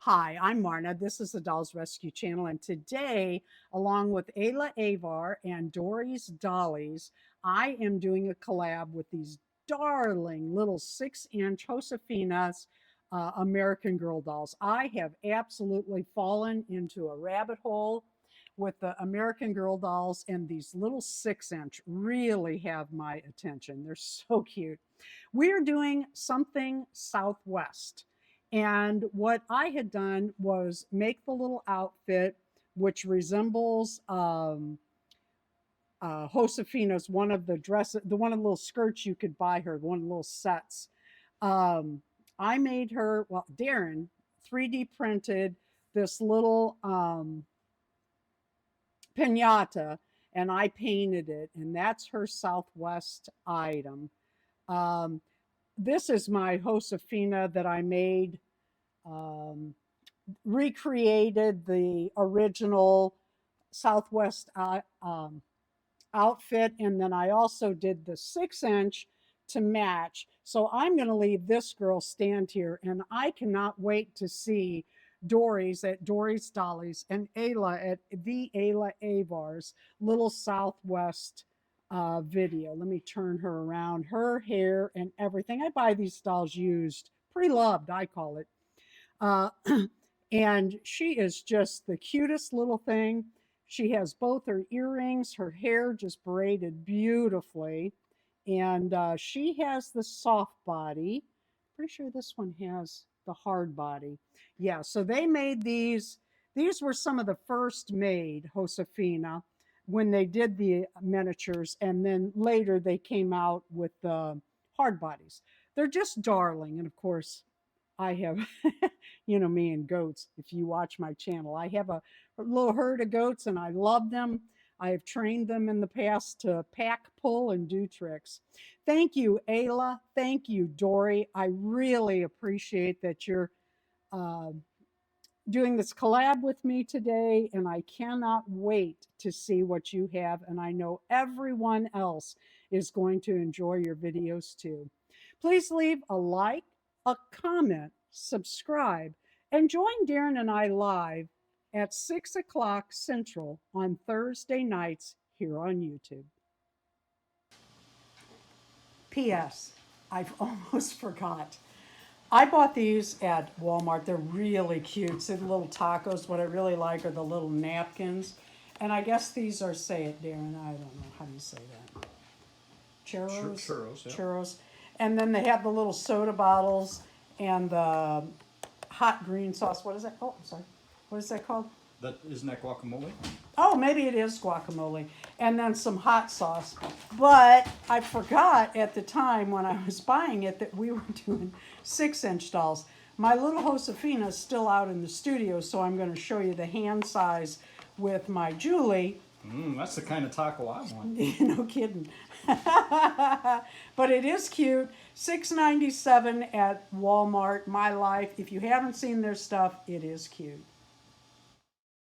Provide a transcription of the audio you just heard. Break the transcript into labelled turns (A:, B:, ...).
A: Hi, I'm Marna. This is the Dolls Rescue Channel, and today, along with Ayla Avar and Dory's Dollies, I am doing a collab with these darling little 6-inch Josefina's American Girl dolls. I have absolutely fallen into a rabbit hole with the American Girl dolls, and these little 6-inch really have my attention. They're so cute. We are doing something Southwest. And what I had done was make the little outfit, which resembles Josefina's, one of the dresses, the one of the little skirts you could buy her, one of the little sets. Um, I made her, well, Darren 3D printed this little pinata, and I painted it, and that's her Southwest item. Um, this is my Josefina that I made, um, recreated the original Southwest outfit, and then I also did the 6-inch to match. So I'm going to leave this girl stand here, and I cannot wait to see Dory's at Dory's Dollies and Ayla at the Ayla Avar's little Southwest video. Let me turn her around. Her hair and everything. I buy these dolls used, pre-loved, I call it. Uh, and she is just the cutest little thing. She has both her earrings, her hair just braided beautifully, and she has the soft body. Pretty sure this one has the hard body. Yeah, so they made these. These were some of the first made Josefina when they did the miniatures, and then later they came out with the hard bodies. They're just darling, and of course, I have, me and goats. If you watch my channel, I have a little herd of goats and I love them. I have trained them in the past to pack, pull, and do tricks. Thank you, Ayla. Thank you, Dory. I really appreciate that you're uh, doing this collab with me today, and I cannot wait to see what you have. And I know everyone else is going to enjoy your videos too. Please leave a like, a comment, subscribe, and join Darren and I live at 6 o'clock Central on Thursday nights here on YouTube. P.S. I've almost forgot. I bought these at Walmart. They're really cute. See the little tacos. What I really like are the little napkins. And I guess these are, say it, Darren. I don't know. How do you say that? Churros?
B: Churros, yeah.
A: Churros. And then they have the little soda bottles and the hot green sauce. What is that? Oh, I'm sorry. What is that called?
B: Isn't that guacamole?
A: Oh, maybe it is guacamole. And then some hot sauce. But I forgot at the time when I was buying it that we were doing 6-inch dolls. My little Josefina is still out in the studio, so I'm going to show you the hand size with my Julie.
B: That's the kind of taco I want.
A: No kidding. But it is cute. $6.97 at Walmart. My Life. If you haven't seen their stuff, it is cute.